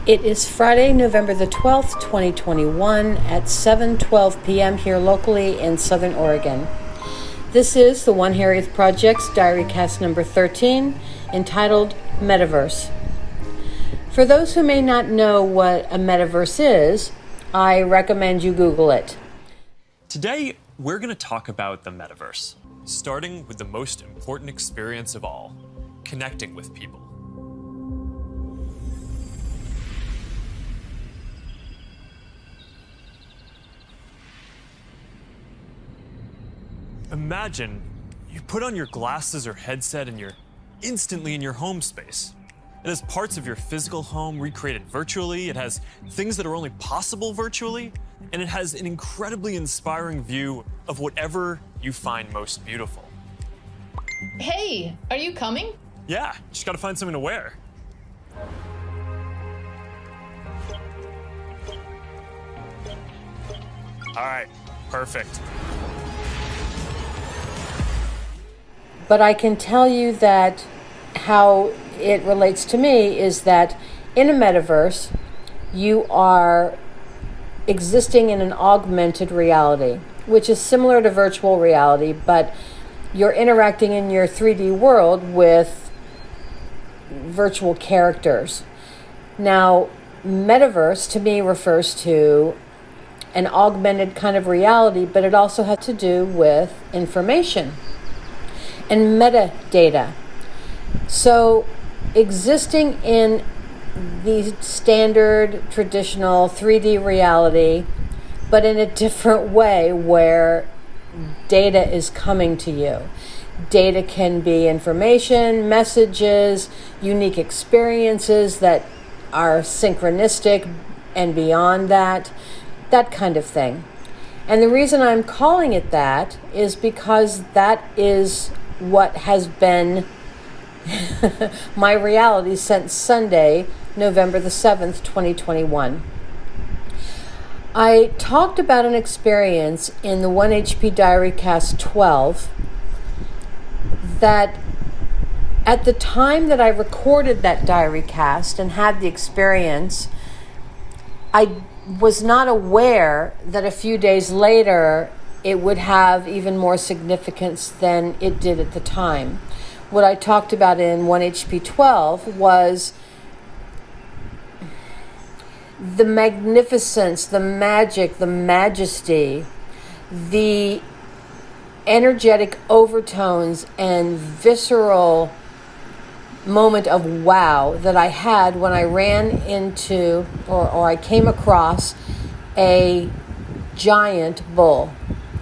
It is Friday, November the 12th, 2021 at 7:12 p.m. here locally in Southern Oregon. This is the One Harriet Project's DiaryCast number 13, entitled Metaverse. For those who may not know what a metaverse is, I recommend you Google it. Today, we're going to talk about the metaverse, starting with the most important experience of all, connecting with people. Imagine you put on your glasses or headset and you're instantly in your home space. It has parts of your physical home recreated virtually, it has things that are only possible virtually, and it has an incredibly inspiring view of whatever you find most beautiful. Hey, are you coming? Yeah, just gotta find something to wear. All right, perfect. But I can tell you that how it relates to me is that in a metaverse, you are existing in an augmented reality, which is similar to virtual reality, but you're interacting in your 3D world with virtual characters. Now, metaverse to me refers to an augmented kind of reality, but it also has to do with information and metadata. So existing in the standard traditional 3D reality, but in a different way where data is coming to you. Data can be information, messages, unique experiences that are synchronistic and beyond that kind of thing. And the reason I'm calling it that is because that is what has been my reality since Sunday, November the 7th, 2021. I talked about an experience in the 1HP DiaryCast 12 that at the time that I recorded that DiaryCast and had the experience, I was not aware that a few days later it would have even more significance than it did at the time. What I talked about in 1HP 12 was the magnificence, the magic, the majesty, the energetic overtones and visceral moment of wow that I had when I ran into or I came across a giant bull.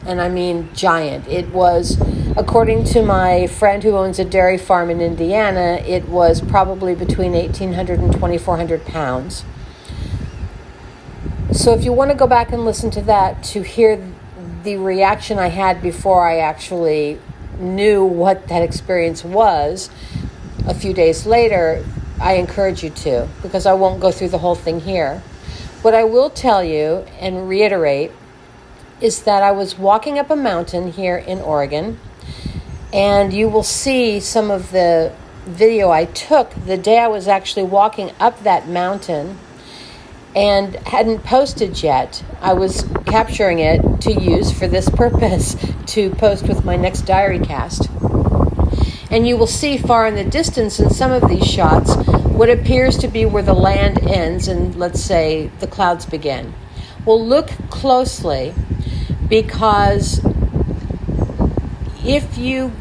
And I mean giant. It was, according to my friend who owns a dairy farm in Indiana, it was probably between 1,800 and 2,400 pounds. So if you want to go back and listen to that to hear the reaction I had before I actually knew what that experience was a few days later, I encourage you to, because I won't go through the whole thing here. What I will tell you and reiterate is that I was walking up a mountain here in Oregon, and you will see some of the video I took the day I was actually walking up that mountain and hadn't posted yet. I was capturing it to use for this purpose, to post with my next DiaryCast. And you will see far in the distance in some of these shots what appears to be where the land ends and, let's say, the clouds begin. Well, look closely, because if you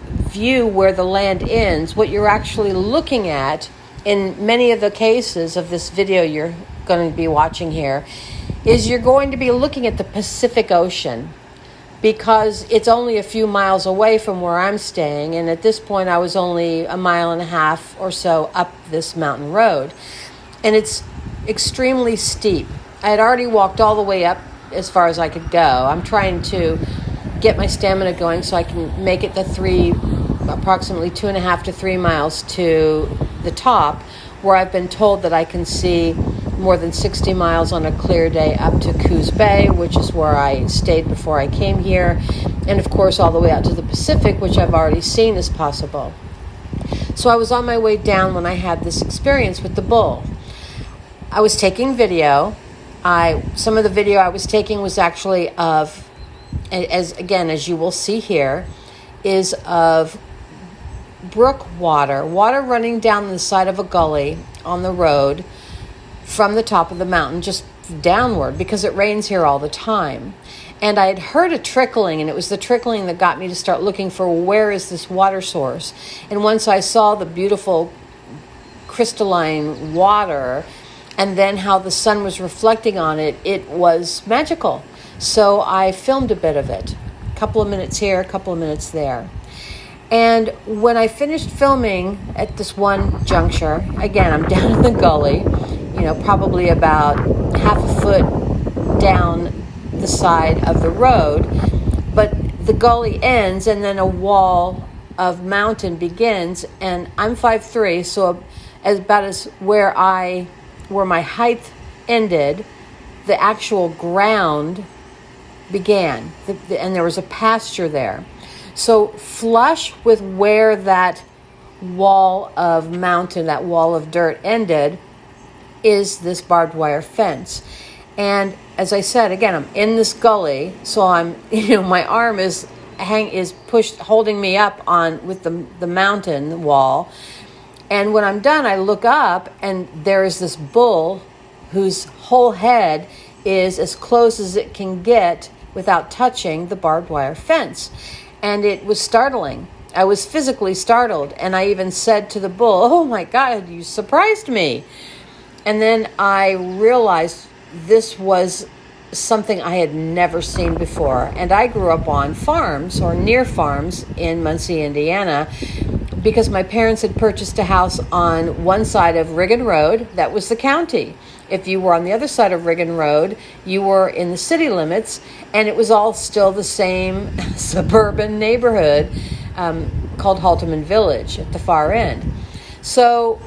view where the land ends, what you're actually looking at in many of the cases of this video you're going to be watching here is you're going to be looking at the Pacific Ocean, because it's only a few miles away from where I'm staying, and at this point I was only a mile and a half or so up this mountain road, and it's extremely steep. I had already walked all the way up as far as I could go. I'm trying to get my stamina going so I can make it approximately 2.5 to 3 miles to the top, where I've been told that I can see more than 60 miles on a clear day up to Coos Bay, which is where I stayed before I came here, and of course all the way out to the Pacific, which I've already seen is possible. So I was on my way down when I had this experience with the bull. I was taking video. Some of the video I was taking was actually of, as you will see here, is of brook water running down the side of a gully on the road from the top of the mountain, just downward, because it rains here all the time. And I had heard a trickling, and it was the trickling that got me to start looking for where is this water source. And once I saw the beautiful crystalline water and then how the sun was reflecting on it, it was magical. So I filmed a bit of it. A couple of minutes here, a couple of minutes there. And when I finished filming at this one juncture, again, I'm down in the gully, probably about half a foot down the side of the road, but the gully ends and then a wall of mountain begins, and I'm 5'3", so about where my height ended, the actual ground began, and there was a pasture there. So flush with where that wall of mountain, that wall of dirt ended, is this barbed wire fence. And as I said, again, I'm in this gully, so I'm, my arm is pushed, holding me up on with the mountain wall. And when I'm done, I look up, and there is this bull whose whole head is as close as it can get without touching the barbed wire fence. And it was startling. I was physically startled, and I even said to the bull, "Oh my God, you surprised me." And then I realized this was something I had never seen before. And I grew up on farms or near farms in Muncie, Indiana, because my parents had purchased a house on one side of Riggin Road. That was the county. If you were on the other side of Riggin Road, you were in the city limits, and it was all still the same suburban neighborhood called Halterman Village at the far end. So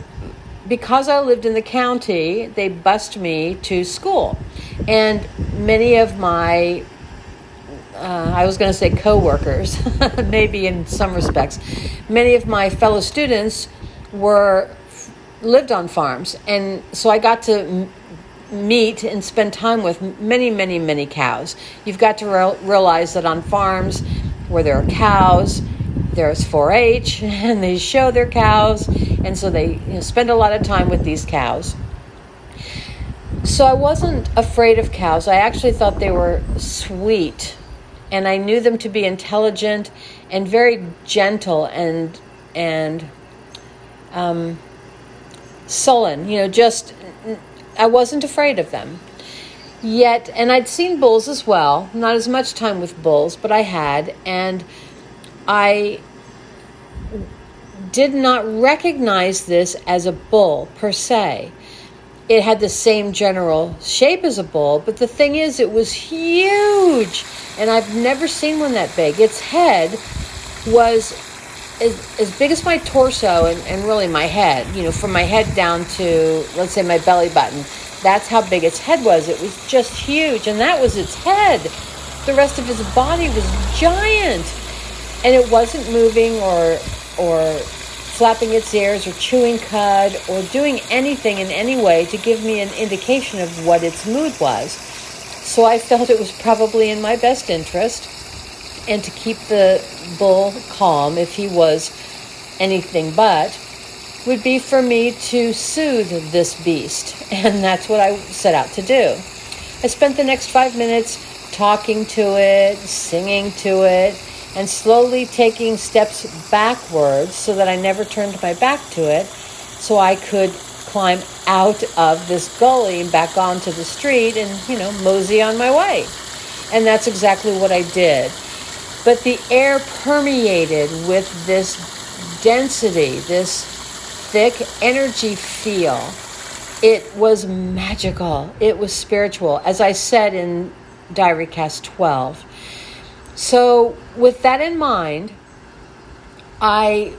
because I lived in the county, they bused me to school. And many of my, I was going to say co-workers, maybe in some respects, many of my fellow students lived on farms. And so I got to meet and spend time with many, many, many cows. You've got to realize that on farms where there are cows, there's 4-H, and they show their cows, and so they spend a lot of time with these cows. So I wasn't afraid of cows. I actually thought they were sweet, and I knew them to be intelligent and very gentle and sullen. I wasn't afraid of them. Yet, and I'd seen bulls as well, not as much time with bulls, but I had, and I did not recognize this as a bull per se. It had the same general shape as a bull, but the thing is, it was huge, and I've never seen one that big. Its head was as big as my torso and really my head, from my head down to, let's say, my belly button. That's how big its head was. It was just huge, and that was its head. The rest of its body was giant, and it wasn't moving or flapping its ears or chewing cud or doing anything in any way to give me an indication of what its mood was. So I felt it was probably in my best interest, and to keep the bull calm, if he was anything but, would be for me to soothe this beast. And that's what I set out to do. I spent the next 5 minutes talking to it, singing to it, and slowly taking steps backwards so that I never turned my back to it, so I could climb out of this gully and back onto the street and, mosey on my way. And that's exactly what I did. But the air permeated with this density, this thick energy feel. It was magical. It was spiritual, as I said in DiaryCast 12. So with that in mind, I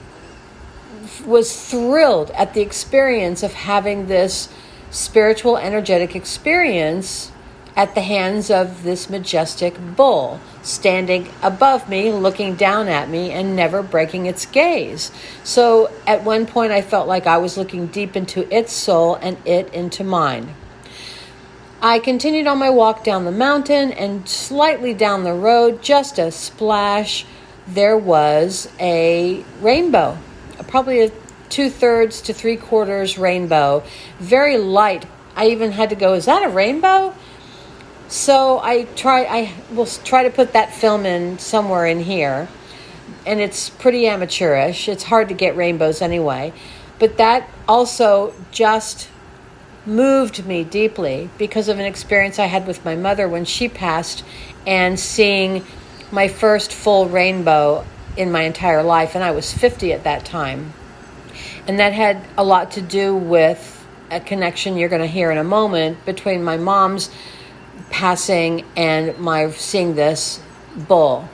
was thrilled at the experience of having this spiritual, energetic experience at the hands of this majestic bull, standing above me, looking down at me, and never breaking its gaze. So at one point, I felt like I was looking deep into its soul and it into mine. I continued on my walk down the mountain, and slightly down the road, just a splash, there was a rainbow, probably a 2/3 to 3/4 rainbow, very light. I even had to go, is that a rainbow? So I will try to put that film in somewhere in here, and it's pretty amateurish. It's hard to get rainbows anyway, but that also just moved me deeply because of an experience I had with my mother when she passed, and seeing my first full rainbow in my entire life, and I was 50 at that time. And that had a lot to do with a connection you're going to hear in a moment between my mom's passing and my seeing this bull.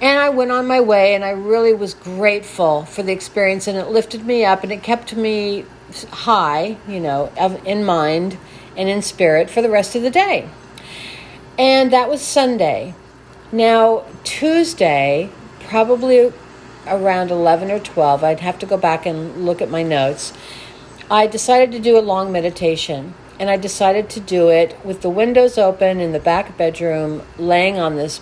And I went on my way, and I really was grateful for the experience, and it lifted me up, and it kept me high, in mind and in spirit for the rest of the day. And that was Sunday. Now, Tuesday, probably around 11 or 12, I'd have to go back and look at my notes, I decided to do a long meditation. And I decided to do it with the windows open in the back bedroom, laying on this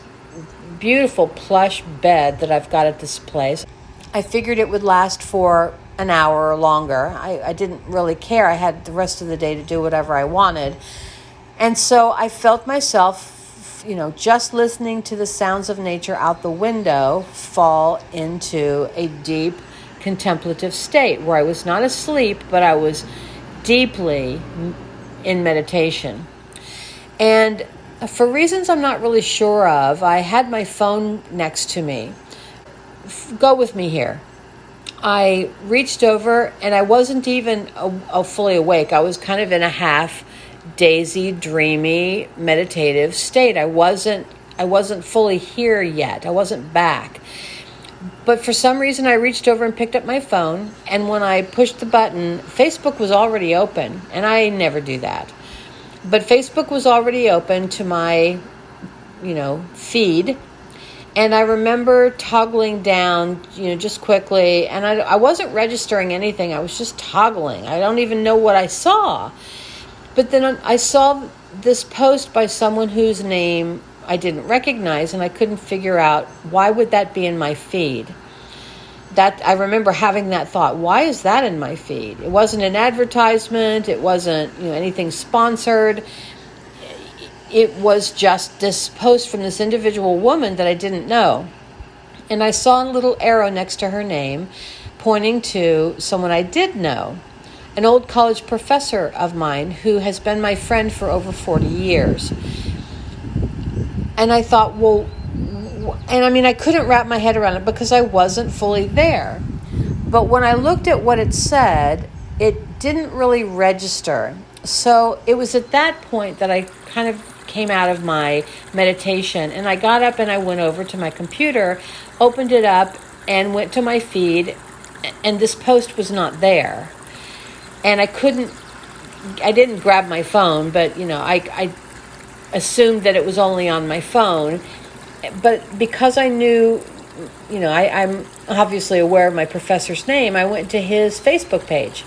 beautiful plush bed that I've got at this place. I figured it would last for an hour or longer. I didn't really care. I had the rest of the day to do whatever I wanted. And so I felt myself, just listening to the sounds of nature out the window, fall into a deep contemplative state where I was not asleep, but I was deeply in meditation. And for reasons I'm not really sure of, I had my phone next to me. Go with me here. I reached over, and I wasn't even fully awake. I was kind of in a half daisy, dreamy, meditative state. I wasn't fully here yet. I wasn't back. But for some reason, I reached over and picked up my phone, and when I pushed the button, Facebook was already open, and I never do that. But Facebook was already open to my, feed, and I remember toggling down, just quickly, and I wasn't registering anything. I was just toggling. I don't even know what I saw. But then I saw this post by someone whose name I didn't recognize, and I couldn't figure out why would that be in my feed. That I remember having that thought, why is that in my feed? It wasn't an advertisement, it wasn't anything sponsored. It was just this post from this individual woman that I didn't know. And I saw a little arrow next to her name pointing to someone I did know, an old college professor of mine who has been my friend for over 40 years. And I thought, I couldn't wrap my head around it because I wasn't fully there. But when I looked at what it said, it didn't really register. So it was at that point that I kind of came out of my meditation, and I got up and I went over to my computer, opened it up, and went to my feed, and this post was not there. And I didn't grab my phone, but, I assumed that it was only on my phone. But because I knew, I'm obviously aware of my professor's name, I went to his Facebook page.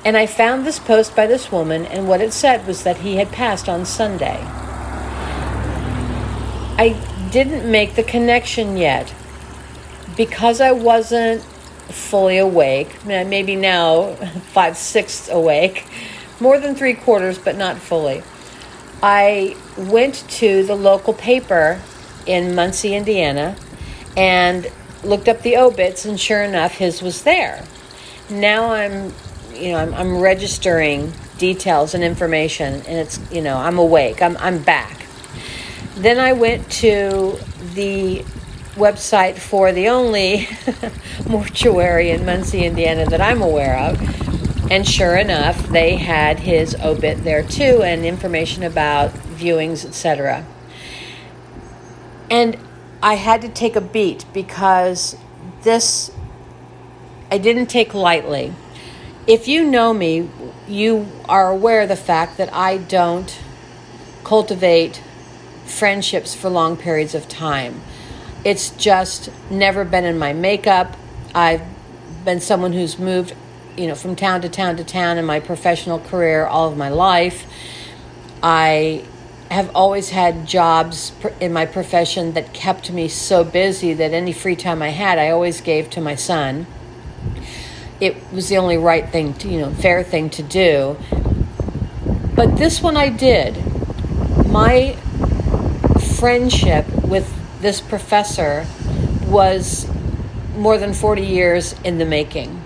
And I found this post by this woman, and what it said was that he had passed on Sunday. I didn't make the connection yet because I wasn't fully awake. Maybe now 5/6 awake, more than 3/4, but not fully. I went to the local paper in Muncie, Indiana, and looked up the obits, and sure enough, his was there. Now I'm registering details and information, and it's, I'm awake. I'm back. Then I went to the website for the only mortuary in Muncie, Indiana that I'm aware of, and sure enough, they had his obit there too, and information about viewings, etc. And I had to take a beat because this I didn't take lightly. If you know me, you are aware of the fact that I don't cultivate friendships for long periods of time. It's just never been in my makeup. I've been someone who's moved, from town to town to town in my professional career all of my life. I have always had jobs in my profession that kept me so busy that any free time I had, I always gave to my son. It was the only right thing to, fair thing to do. But this one I did. My friendship with this professor was more than 40 years in the making.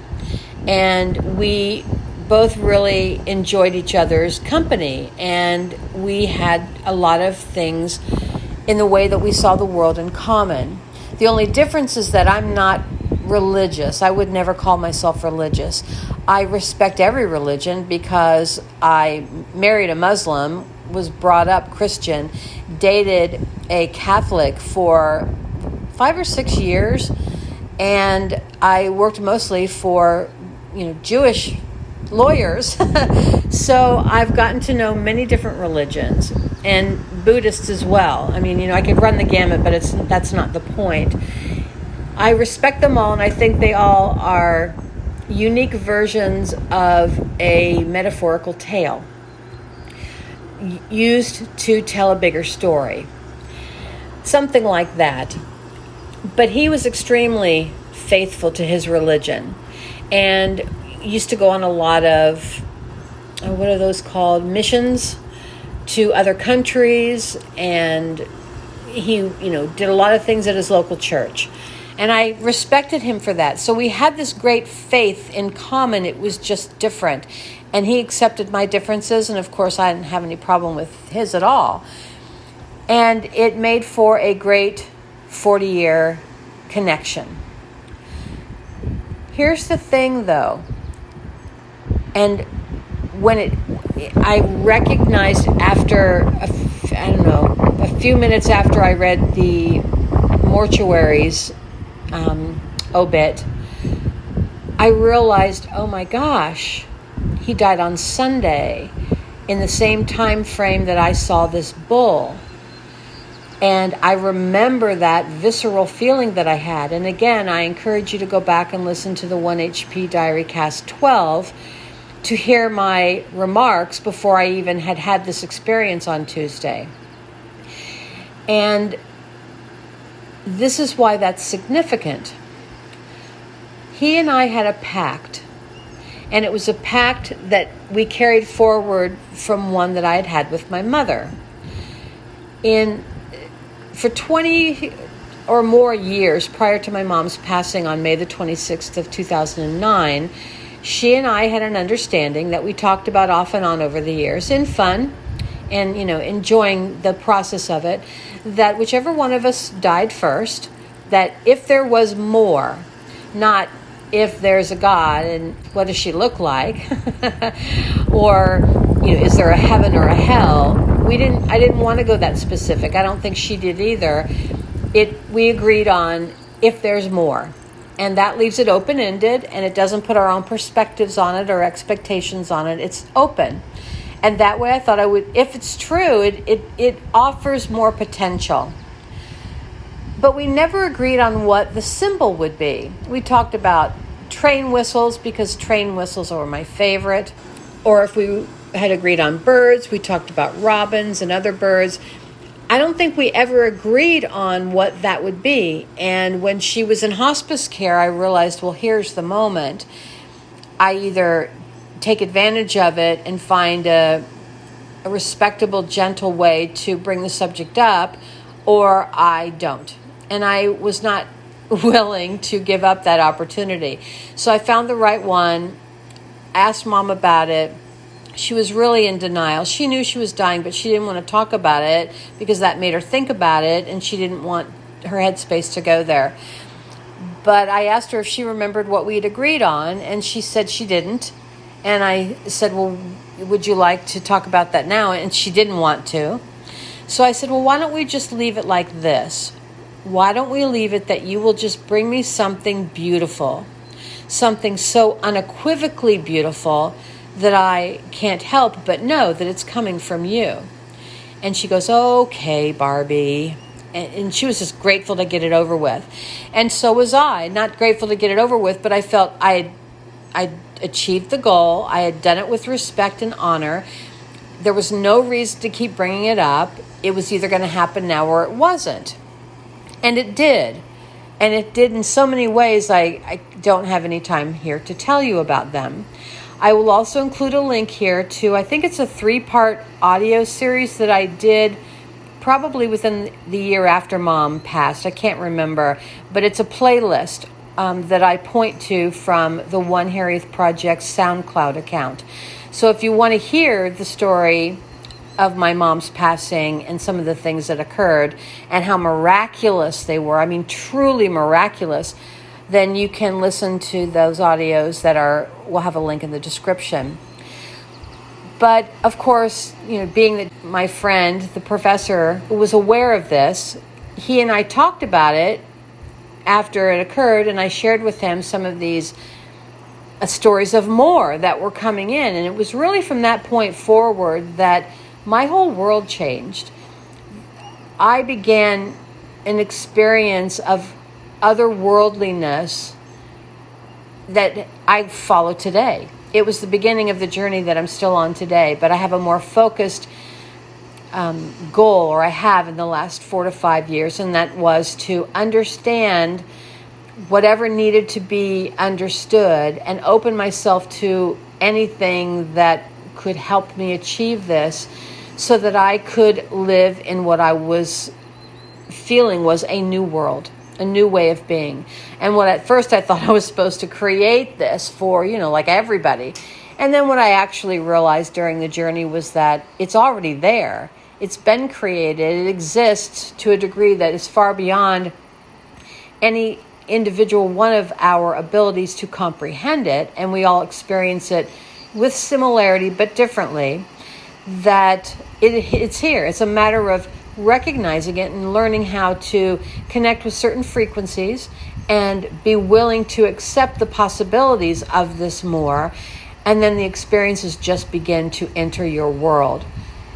And we both really enjoyed each other's company, and we had a lot of things in the way that we saw the world in common. The only difference is that I'm not religious. I would never call myself religious. I respect every religion because I married a Muslim, was brought up Christian, dated a Catholic for 5 or 6 years, and I worked mostly for Jewish lawyers. So I've gotten to know many different religions, and Buddhists as well. I mean, I could run the gamut, but that's not the point. I respect them all, and I think they all are unique versions of a metaphorical tale used to tell a bigger story. Something like that. But he was extremely faithful to his religion, and used to go on a lot of, what are those called, missions to other countries, and he, did a lot of things at his local church. And I respected him for that. So we had this great faith in common. It was just different. And he accepted my differences, and of course I didn't have any problem with his at all. And it made for a great 40-year connection. Here's the thing, though. And when I recognized after, a few minutes after I read the mortuary's obit, I realized, oh my gosh, he died on Sunday in the same time frame that I saw this bull. And I remember that visceral feeling that I had. And again, I encourage you to go back and listen to the 1HP DiaryCast 12 to hear my remarks before I even had this experience on Tuesday. And this is why that's significant. He and I had a pact, and it was a pact that we carried forward from one that I had with my mother. For 20 or more years prior to my mom's passing on May the 26th of 2009, she and I had an understanding that we talked about off and on over the years in fun and, enjoying the process of it, that whichever one of us died first, that if there was more, not if there's a God and what does she look like, or, is there a heaven or a hell? I didn't want to go that specific. I don't think she did either. We agreed on if there's more. And that leaves it open-ended, and it doesn't put our own perspectives on it or expectations on it. It's open. And that way I thought I would, if it's true, it offers more potential. But we never agreed on what the symbol would be. We talked about train whistles because train whistles were my favorite. Or if we had agreed on birds, we talked about robins and other birds. I don't think we ever agreed on what that would be. And when she was in hospice care, I realized, well, here's the moment. I either take advantage of it and find a respectable, gentle way to bring the subject up, or I don't. And I was not willing to give up that opportunity. So I found the right one, asked Mom about it. She was really in denial. She knew she was dying, but she didn't want to talk about it because that made her think about it, and she didn't want her headspace to go there. But I asked her if she remembered what we had agreed on, and she said she didn't. And I said, well, would you like to talk about that now? And she didn't want to. So I said, well, why don't we just leave it like this? Why don't we leave it that you will just bring me something beautiful, something so unequivocally beautiful that I can't help but know that it's coming from you. And she goes, okay, Barbie. And she was just grateful to get it over with. And so was I. Not grateful to get it over with, but I felt I'd achieved the goal. I had done it with respect and honor. there was no reason to keep bringing it up. It was either going to happen now or it wasn't. And it did. And it did in so many ways, I don't have any time here to tell you about them. I will also include a link here to, I think it's a 3-part audio series that I did probably within the year after Mom passed. I can't remember. But it's a playlist that I point to from the One Harrieth Project's SoundCloud account. So if you want to hear the story of my mom's passing and some of the things that occurred and how miraculous they were, I mean, truly miraculous, then you can listen to those audios we'll have a link in the description. But of course, being that my friend, the professor, was aware of this, he and I talked about it after it occurred, and I shared with him some of these stories of more that were coming in. And it was really from that point forward that my whole world changed. I began an experience of otherworldliness that I follow today. It was the beginning of the journey that I'm still on today, but I have a more focused goal, or I have in the last 4 to 5 years, and that was to understand whatever needed to be understood and open myself to anything that could help me achieve this, so that I could live in what I was feeling was a new world, a new way of being. And what at first I thought I was supposed to create this for, like everybody. And then what I actually realized during the journey was that it's already there. It's been created. It exists to a degree that is far beyond any individual one of our abilities to comprehend it. And we all experience it with similarity but differently. That it's here. It's a matter of recognizing it and learning how to connect with certain frequencies and be willing to accept the possibilities of this more, and then the experiences just begin to enter your world.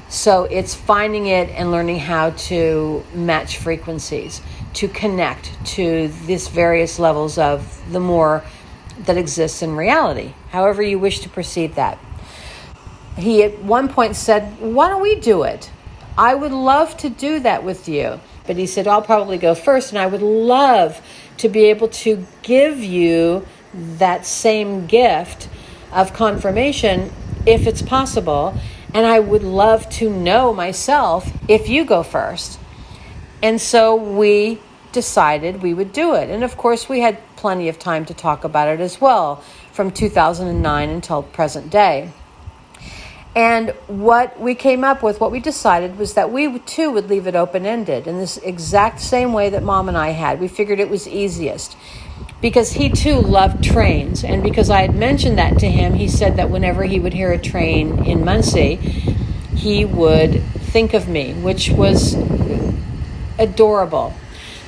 So it's finding it and learning how to match frequencies, to connect to these various levels of the more that exists in reality, however you wish to perceive that. He at one point said, "Why don't we do it? I would love to do that with you." But he said, "I'll probably go first, and I would love to be able to give you that same gift of confirmation if it's possible. And I would love to know myself if you go first." And so we decided we would do it. And of course, we had plenty of time to talk about it as well, from 2009 until present day. And what we came up with, what we decided, was that we too would leave it open-ended in this exact same way that Mom and I had. We figured it was easiest because he too loved trains. And because I had mentioned that to him, he said that whenever he would hear a train in Muncie, he would think of me, which was adorable.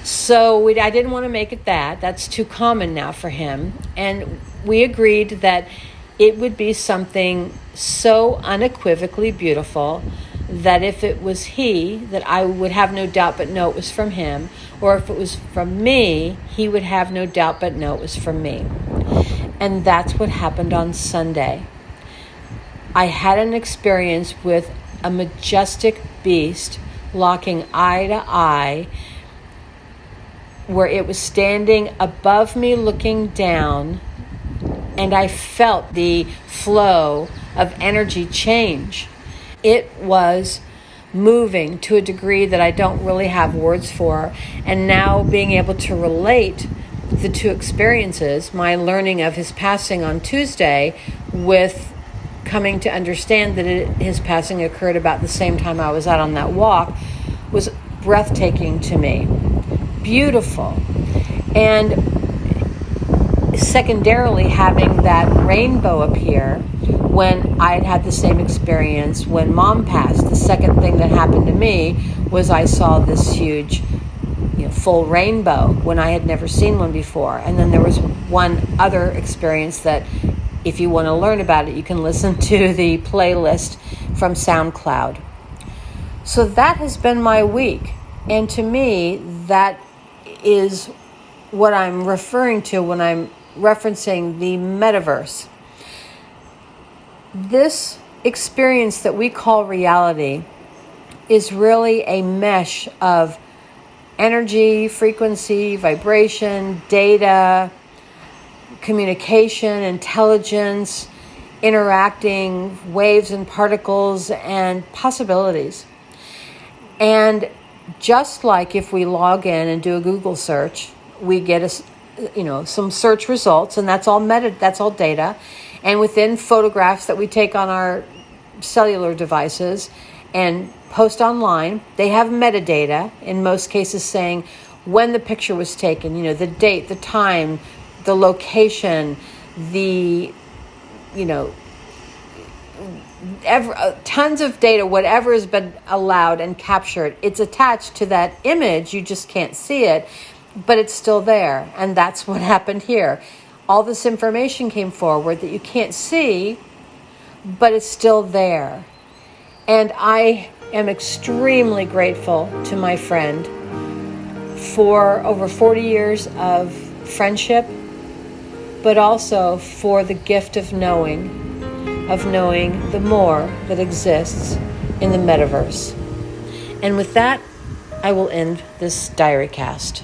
So I didn't want to make it that. That's too common now for him. And we agreed that it would be something so unequivocally beautiful that if it was he, that I would have no doubt but know it was from him. Or if it was from me, he would have no doubt but know it was from me. And that's what happened on Sunday. I had an experience with a majestic beast locking eye to eye, where it was standing above me looking down, and I felt the flow of energy change. It was moving to a degree that I don't really have words for. And now being able to relate the two experiences, my learning of his passing on Tuesday with coming to understand that his passing occurred about the same time I was out on that walk, was breathtaking to me. Beautiful. And secondarily, having that rainbow appear when I had had the same experience when Mom passed. The second thing that happened to me was I saw this huge, full rainbow when I had never seen one before. And then there was one other experience that, if you want to learn about it, you can listen to the playlist from SoundCloud. So that has been my week. And to me, that is what I'm referring to when I'm referencing the metaverse. This experience that we call reality is really a mesh of energy, frequency, vibration, data, communication, intelligence, interacting waves and particles and possibilities. And just like if we log in and do a Google search, we get some search results, and that's all data. And within photographs that we take on our cellular devices and post online, they have metadata, in most cases saying when the picture was taken, the date, the time, the location, tons of data, whatever has been allowed and captured. It's attached to that image. You just can't see it, but it's still there. And that's what happened here. All this information came forward that you can't see, but it's still there. And I am extremely grateful to my friend for over 40 years of friendship, but also for the gift of knowing the more that exists in the metaverse. And with that, I will end this DiaryCast.